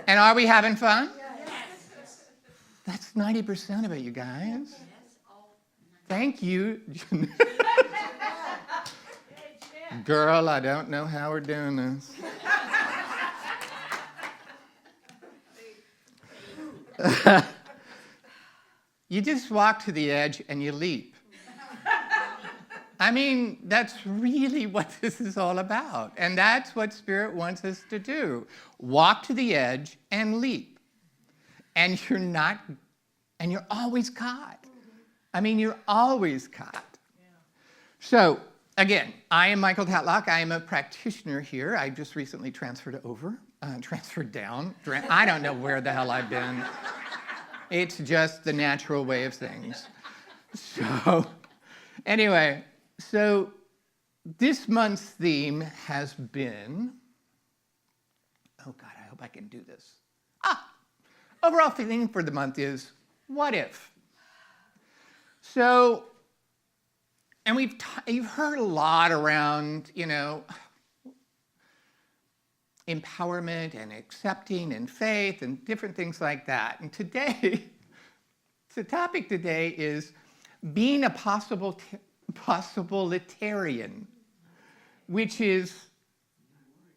And are we having fun? Yes. That's 90% of it, you guys. Thank you. Girl, I don't know how we're doing this. You just walk to the edge and you leap. I mean, that's really what this is all about. And that's what Spirit wants us to do. Walk to the edge and leap. And you're always caught. I mean, you're always caught. So, again, I am Michael Tatlock. I am a practitioner here. I just recently transferred down. I don't know where the hell I've been. It's just the natural way of things. So, anyway, so this month's theme has been, oh God, I hope I can do this. Overall theme for the month is, what if? So, and you've heard a lot around, empowerment and accepting and faith and different things like that. And today, the topic today is being a possibilitarian, which is,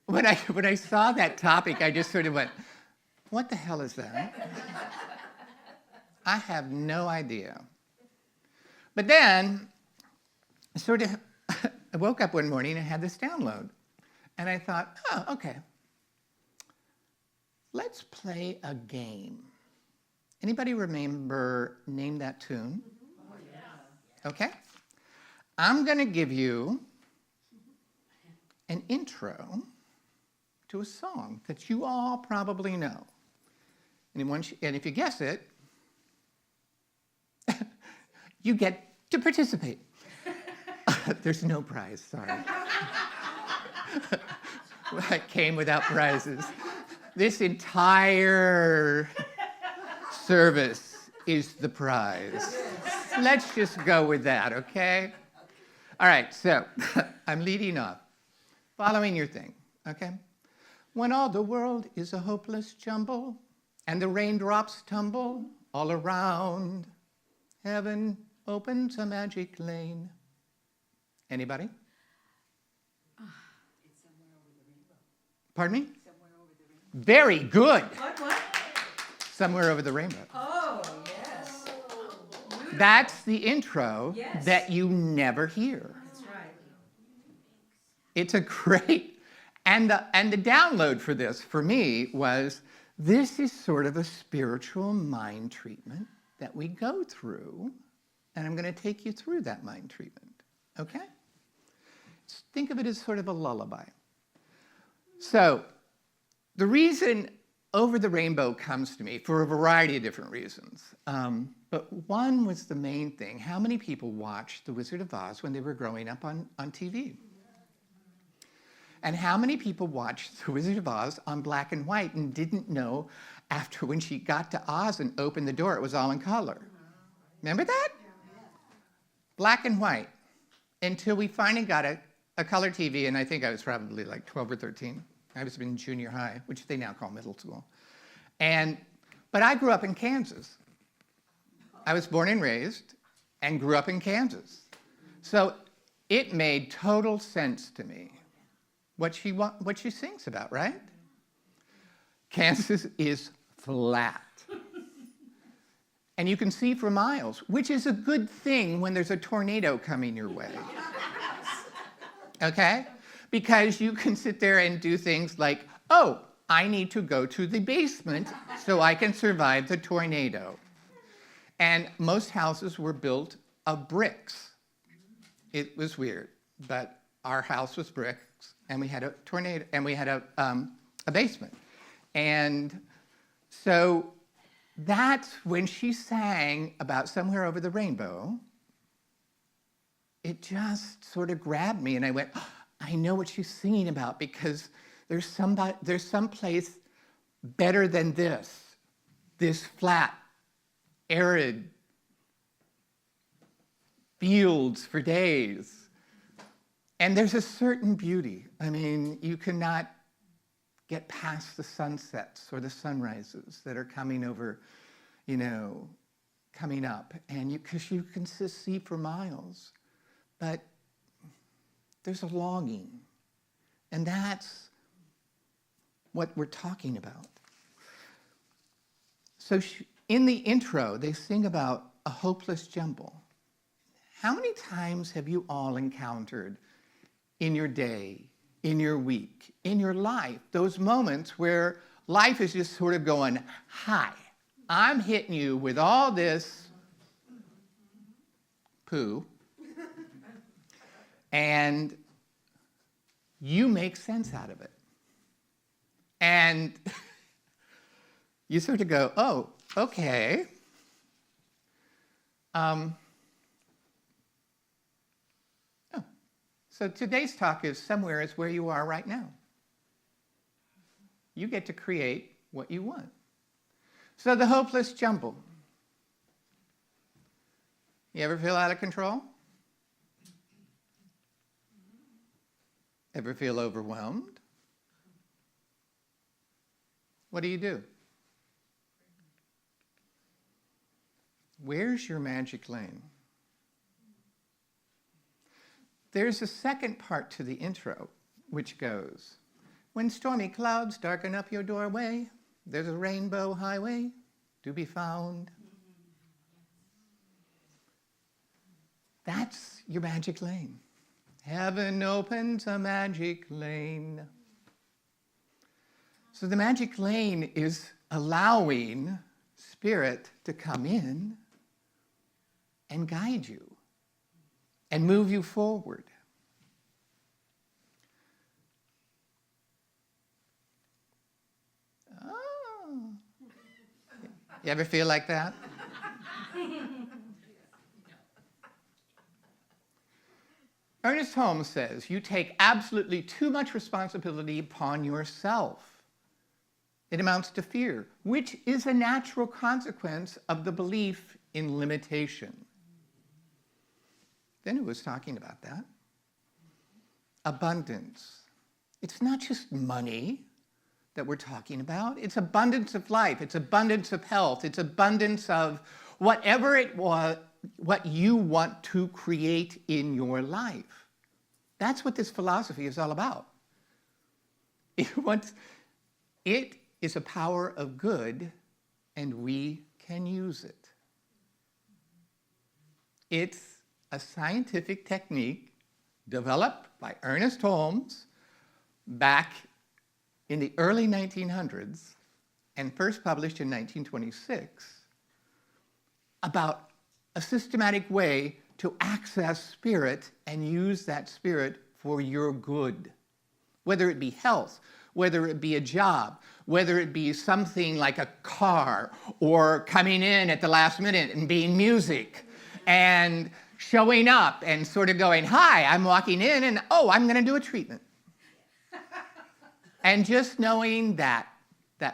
when I saw that topic, I just sort of went, what the hell is that? I have no idea. But then, I woke up one morning and had this download. And I thought, oh, okay. Let's play a game. Anybody remember Name That Tune? Oh, yeah. Okay. I'm going to give you an intro to a song that you all probably know. And if you guess it, you get to participate. There's no prize, sorry. It came without prizes. This entire service is the prize. Let's just go with that, okay? All right, so I'm leading off. Following your thing, okay? When all the world is a hopeless jumble and the raindrops tumble all around, heaven opens a magic lane. Anybody? It's Somewhere Over the Rainbow. Pardon me? Somewhere Over the Rainbow. Very good. What? Somewhere Over the Rainbow. Oh, yes. That's the intro Yes. that you never hear. That's right. It's a great, and the download for this, for me, was this is sort of a spiritual mind treatment that we go through, and I'm going to take you through that mind treatment, okay? Think of it as sort of a lullaby. So, the reason Over the Rainbow comes to me for a variety of different reasons, but one was the main thing. How many people watched The Wizard of Oz when they were growing up on TV? And how many people watched The Wizard of Oz on black and white and didn't know after when she got to Oz and opened the door, it was all in color? Remember that? Black and white. Until we finally got a color TV, and I think I was probably like 12 or 13. I was in junior high, which they now call middle school. But I grew up in Kansas. I was born and raised and grew up in Kansas. So it made total sense to me what she sings about, right? Kansas is flat. And you can see for miles, which is a good thing when there's a tornado coming your way. Okay? Because you can sit there and do things like, oh, I need to go to the basement so I can survive the tornado. And most houses were built of bricks. It was weird, but our house was bricks, and we had a tornado, and we had a basement. And so that's when she sang about Somewhere Over the Rainbow. It just sort of grabbed me, and I went, oh, I know what she's singing about, because there's some place better than this flat, arid fields for days. And there's a certain beauty. I mean, you cannot get past the sunsets or the sunrises that are coming over, coming up, and because you can just see for miles. But there's a longing, and that's what we're talking about. So in the intro, they sing about a hopeless jumble. How many times have you all encountered in your day, in your week, in your life, those moments where life is just sort of going, hi, I'm hitting you with all this poo, and you make sense out of it. And you sort of go, oh, okay. So today's talk is somewhere is where you are right now. You get to create what you want. So the hopeless jumble. You ever feel out of control? Ever feel overwhelmed? What do? Where's your magic lane? There's a second part to the intro, which goes, when stormy clouds darken up your doorway, there's a rainbow highway to be found. That's your magic lane. Heaven opens a magic lane. So the magic lane is allowing Spirit to come in and guide you and move you forward. Oh. You ever feel like that? Ernest Holmes says, you take absolutely too much responsibility upon yourself. It amounts to fear, which is a natural consequence of the belief in limitation. Then who was talking about that? Abundance. It's not just money that we're talking about. It's abundance of life. It's abundance of health. It's abundance of whatever it was, what you want to create in your life. That's what this philosophy is all about. It is a power of good, and we can use it. It's a scientific technique developed by Ernest Holmes back in the early 1900s and first published in 1926 about a systematic way to access spirit and use that spirit for your good. Whether it be health, whether it be a job, whether it be something like a car or coming in at the last minute and being music and showing up and sort of going, hi, I'm walking in and, oh, I'm going to do a treatment. And just knowing that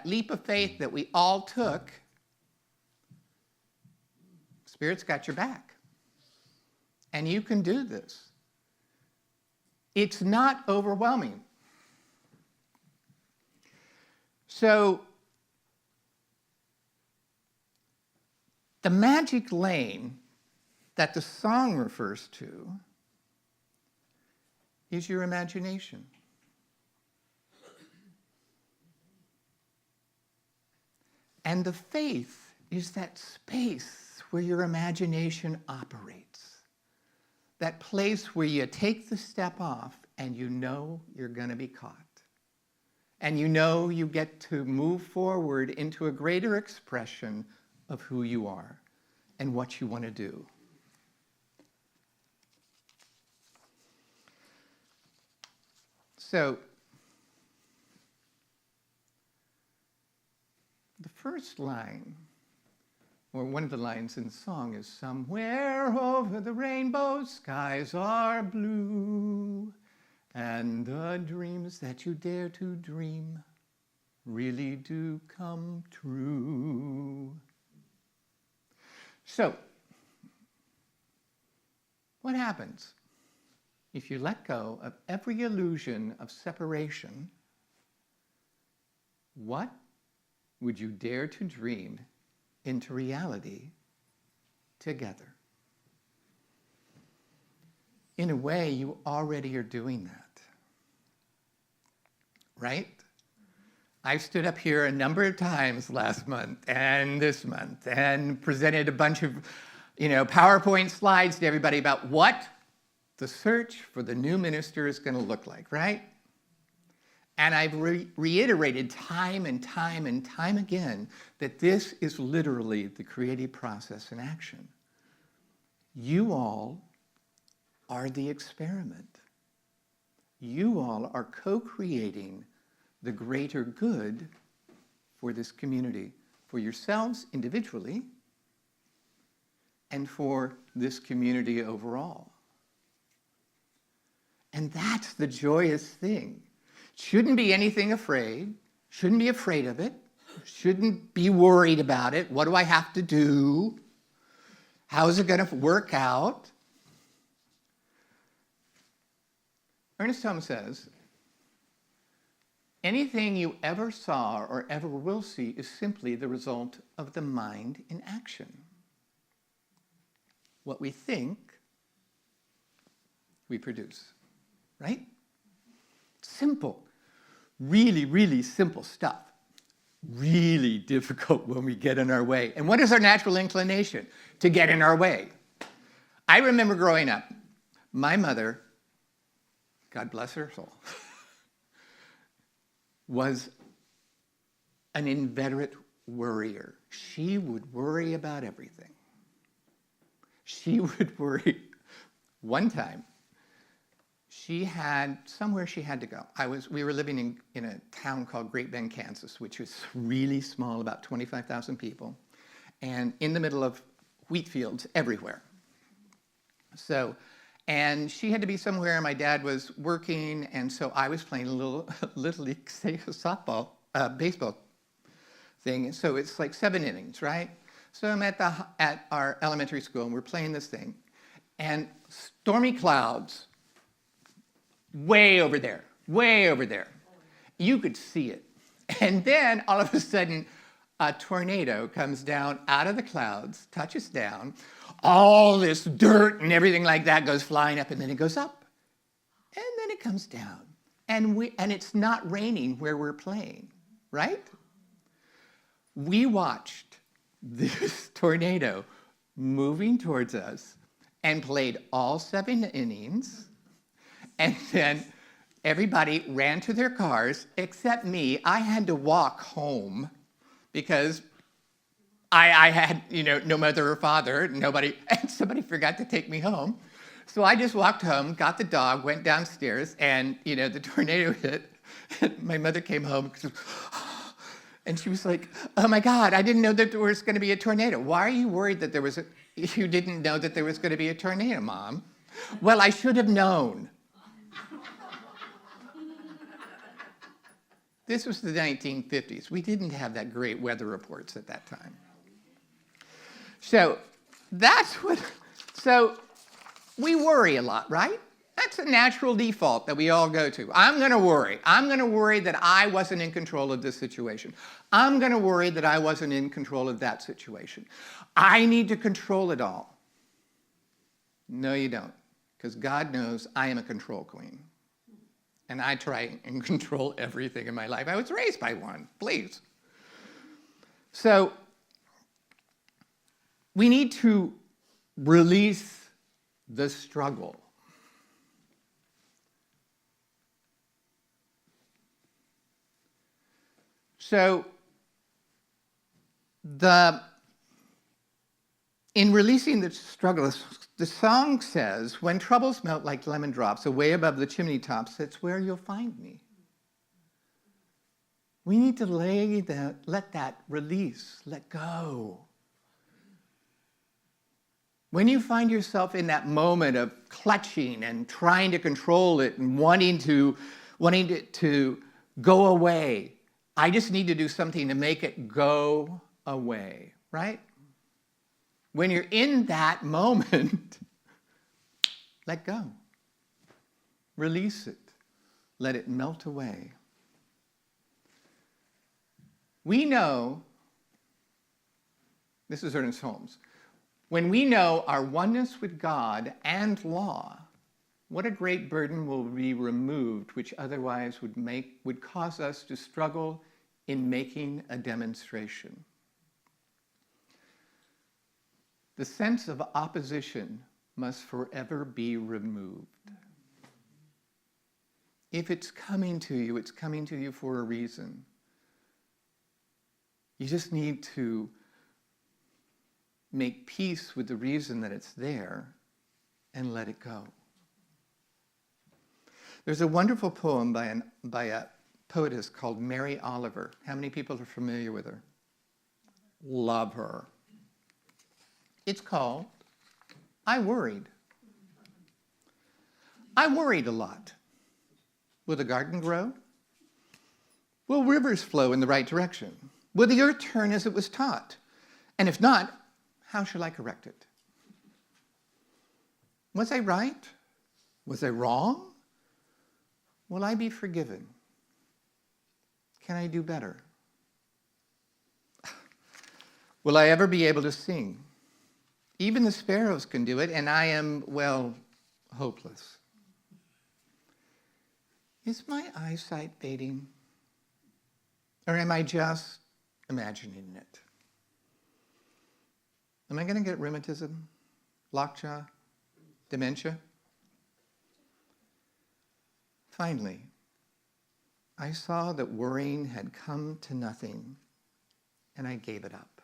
leap of faith that we all took, Spirit's got your back. And you can do this. It's not overwhelming. So, the magic lane that the song refers to is your imagination. And the faith is that space where your imagination operates. That place where you take the step off and you know you're going to be caught. And you know you get to move forward into a greater expression of who you are and what you want to do. So, the first line, or one of the lines in the song is, somewhere over the rainbow skies are blue, and the dreams that you dare to dream really do come true. So, what happens if you let go of every illusion of separation What would you dare to dream into reality together? In a way, you already are doing that, right? I've stood up here a number of times last month and this month and presented a bunch of, PowerPoint slides to everybody about what the search for the new minister is going to look like, right? And I've reiterated time and time and time again that this is literally the creative process in action. You all are the experiment. You all are co-creating the greater good for this community, for yourselves individually, and for this community overall. And that's the joyous thing. Shouldn't be anything afraid, shouldn't be afraid of it, shouldn't be worried about it. What do I have to do? How is it going to work out? Ernest Holmes says, anything you ever saw or ever will see is simply the result of the mind in action. What we think, we produce, right? Simple, really, really simple stuff. Really difficult when we get in our way. And what is our natural inclination? To get in our way. I remember growing up, my mother, God bless her soul, was an inveterate worrier. She would worry about everything. She would worry. One time, she had somewhere she had to go. We were living in a town called Great Bend, Kansas, which was really small, about 25,000 people, and in the middle of wheat fields everywhere. And she had to be somewhere, and my dad was working, and so I was playing a little league softball, baseball thing. So it's like 7 innings, right? So I'm at our elementary school, and we're playing this thing, and stormy clouds, way over there. You could see it. And then all of a sudden, a tornado comes down out of the clouds, touches down, all this dirt and everything like that goes flying up, and then it goes up. And then it comes down. And it's not raining where we're playing, right? We watched this tornado moving towards us and played all 7 innings. And then everybody ran to their cars, except me. I had to walk home because I had, no mother or father, nobody, and somebody forgot to take me home. So I just walked home, got the dog, went downstairs, and, the tornado hit. And my mother came home, and she was like, oh my God, I didn't know that there was going to be a tornado. Why are you worried that you didn't know that there was going to be a tornado, Mom? Well, I should have known. This was the 1950s. We didn't have that great weather reports at that time. So we worry a lot, right? That's a natural default that we all go to. I'm going to worry. I'm going to worry that I wasn't in control of this situation. I'm going to worry that I wasn't in control of that situation. I need to control it all. No, you don't, because God knows I am a control queen. And I try and control everything in my life. I was raised by one, please. So we need to release the struggle. So in releasing the struggle, the song says, when troubles melt like lemon drops away above the chimney tops, that's where you'll find me. We need to let that release, let go. When you find yourself in that moment of clutching and trying to control it and wanting it to go away, I just need to do something to make it go away, right? When you're in that moment, let go. Release it. Let it melt away. We know, this is Ernest Holmes, when we know our oneness with God and law, what a great burden will be removed, which otherwise would cause us to struggle in making a demonstration. The sense of opposition must forever be removed. If it's coming to you for a reason. You just need to make peace with the reason that it's there and let it go. There's a wonderful poem by a poetess called Mary Oliver. How many people are familiar with her? Love her. It's called I Worried. I worried a lot. Will the garden grow? Will rivers flow in the right direction? Will the earth turn as it was taught? And if not, how shall I correct it? Was I right? Was I wrong? Will I be forgiven? Can I do better? Will I ever be able to sing? Even the sparrows can do it, and I am, well, hopeless. Is my eyesight fading? Or am I just imagining it? Am I going to get rheumatism, lockjaw, dementia? Finally, I saw that worrying had come to nothing, and I gave it up.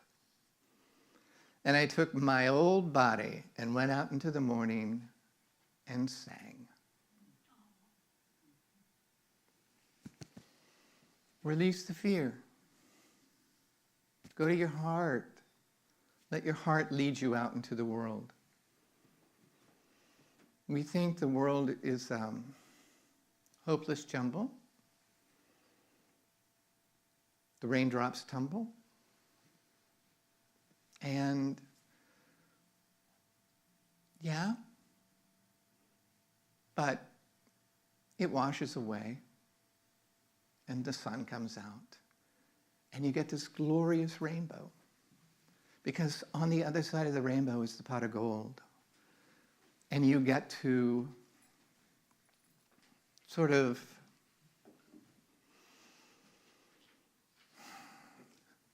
And I took my old body and went out into the morning and sang. Release the fear. Go to your heart. Let your heart lead you out into the world. We think the world is hopeless jumble. The raindrops tumble. And yeah, but it washes away and the sun comes out and you get this glorious rainbow, because on the other side of the rainbow is the pot of gold, and you get to sort of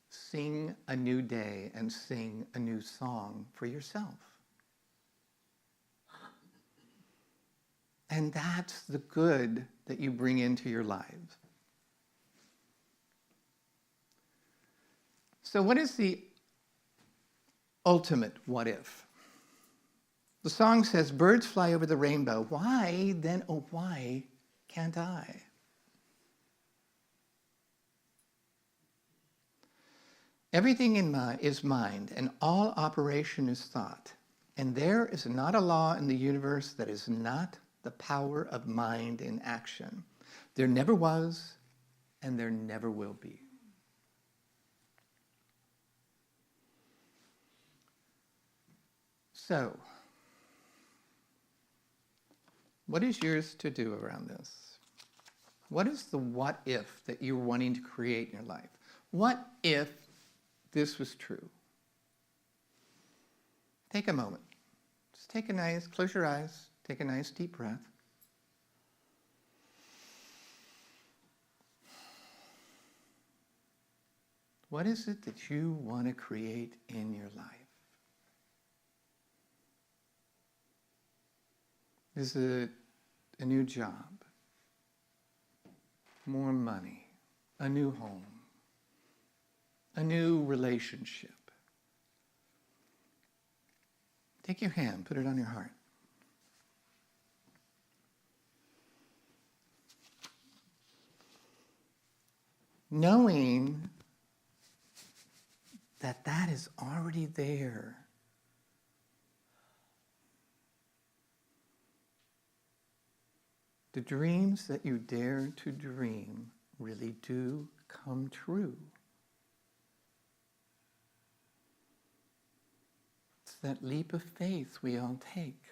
sing a new day and sing a new song for yourself. And that's the good that you bring into your lives. So what is the ultimate what if? The song says, birds fly over the rainbow. Why then, oh why can't I? Everything is mind, and all operation is thought. And there is not a law in the universe that is not the power of mind in action. There never was, and there never will be. So, what is yours to do around this? What is the what if that you're wanting to create in your life? What if this was true? Take a moment. Just close your eyes, take a nice deep breath. What is it that you want to create in your life? Is it a new job, more money, a new home, a new relationship? Take your hand, put it on your heart. Knowing that that is already there. The dreams that you dare to dream really do come true. It's that leap of faith we all take.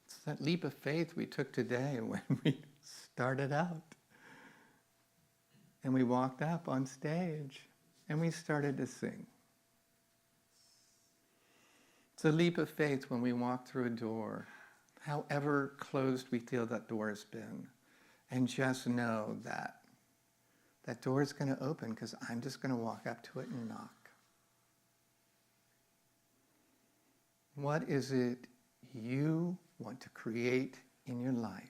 It's that leap of faith we took today when we started out. And we walked up on stage. And we started to sing. It's a leap of faith when we walk through a door, however closed we feel that door has been, and just know that that door is going to open because I'm just going to walk up to it and knock. What is it you want to create in your life?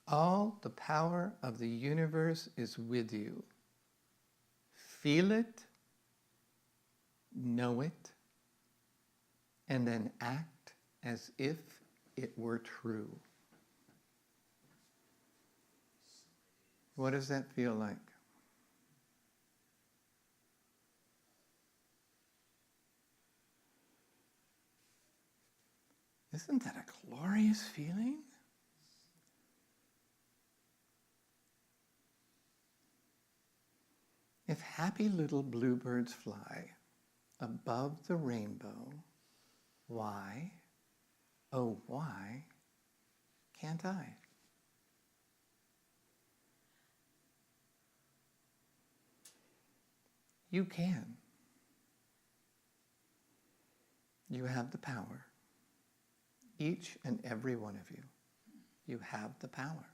All the power of the universe is with you. Feel it, know it, and then act as if it were true. What does that feel like? Isn't that a glorious feeling? If happy little bluebirds fly above the rainbow, why, oh why, can't I? You can. You have the power. Each and every one of you. You have the power.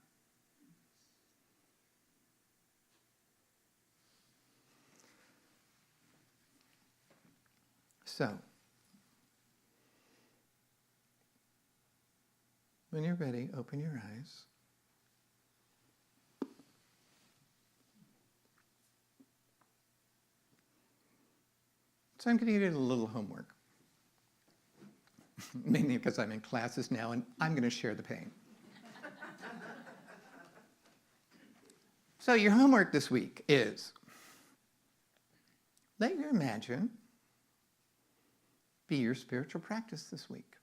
So, when you're ready, open your eyes. So I'm going to give you a little homework. Mainly because I'm in classes now and I'm going to share the pain. So your homework this week is, let your imagine be your spiritual practice this week.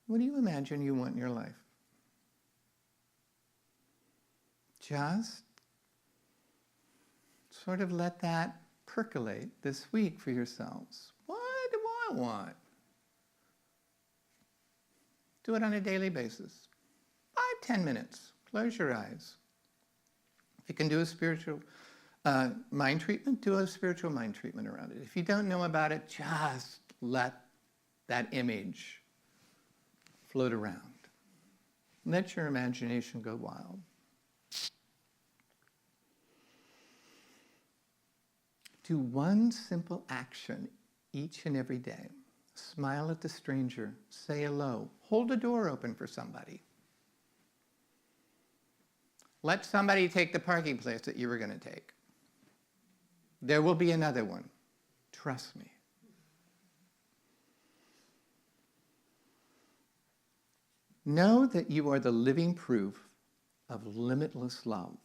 What do you imagine you want in your life? Just sort of let that percolate this week for yourselves. What do I want? Do it on a daily basis. 5-10 minutes. Close your eyes. If you can do a spiritual mind treatment, do a spiritual mind treatment around it. If you don't know about it, just let that image float around. Let your imagination go wild. Do one simple action each and every day. Smile at the stranger, say hello, hold a door open for somebody. Let somebody take the parking place that you were going to take. There will be another one. Trust me. Know that you are the living proof of limitless love.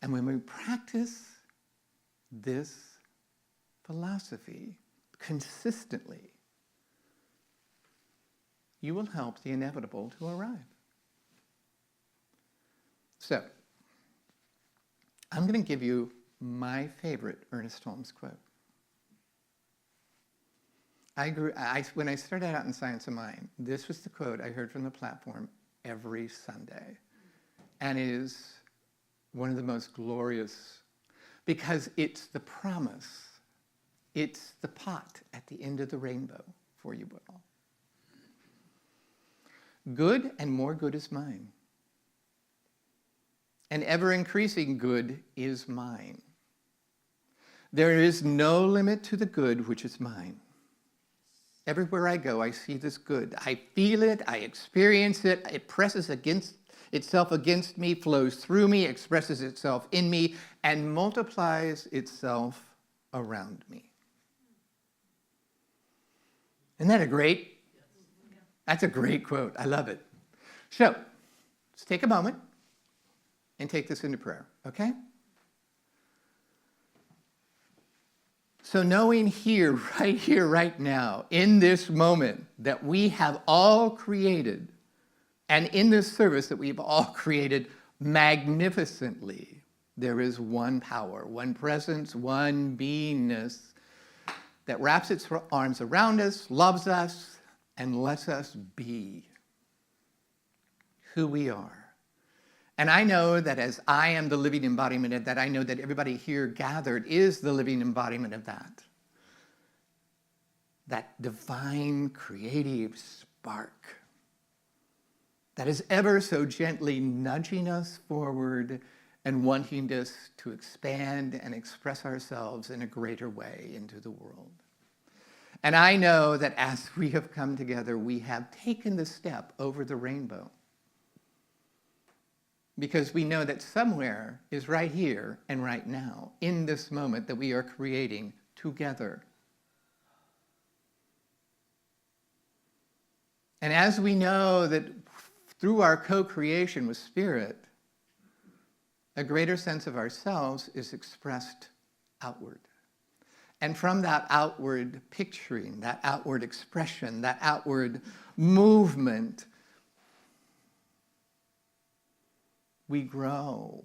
And when we practice this philosophy consistently, you will help the inevitable to arrive. So, I'm going to give you my favorite Ernest Holmes quote. When I started out in Science of Mind, this was the quote I heard from the platform every Sunday. And it is one of the most glorious, because it's the promise. It's the pot at the end of the rainbow for you all. Good and more good is mine. And ever-increasing good is mine. There is no limit to the good which is mine. Everywhere I go, I see this good. I feel it, I experience it, it presses itself against me, flows through me, expresses itself in me, and multiplies itself around me. Isn't that a great? That's a great quote. I love it. So, let's take a moment and take this into prayer, okay? So knowing here, right now, in this moment, that we have all created, and in this service that we've all created magnificently, There is one power, one presence, one beingness that wraps its arms around us, loves us, and lets us be who we are. And I know that as I am the living embodiment of that, I know that everybody here gathered is the living embodiment of that. That divine creative spark that is ever so gently nudging us forward and wanting us to expand and express ourselves in a greater way into the world. And I know that as we have come together, we have taken the step over the rainbow. Because we know that somewhere is right here and right now, in this moment that we are creating together. And as we know that through our co-creation with Spirit, a greater sense of ourselves is expressed outward. And from that outward picturing, that outward expression, that outward movement, we grow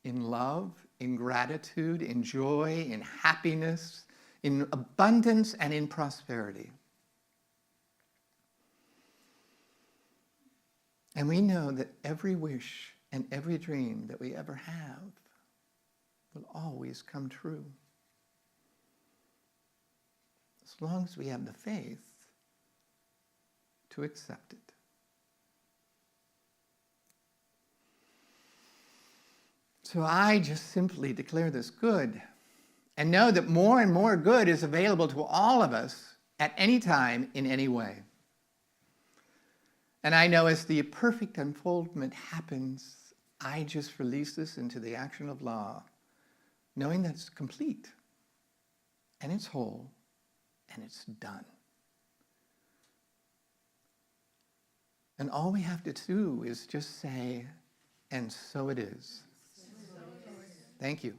in love, in gratitude, in joy, in happiness, in abundance, and in prosperity. And we know that every wish and every dream that we ever have will always come true. As long as we have the faith to accept it. So I just simply declare this good and know that more and more good is available to all of us at any time in any way. And I know as the perfect unfoldment happens, I just release this into the action of law, knowing that it's complete, and it's whole, and it's done. And all we have to do is just say, and so it is. Thank you.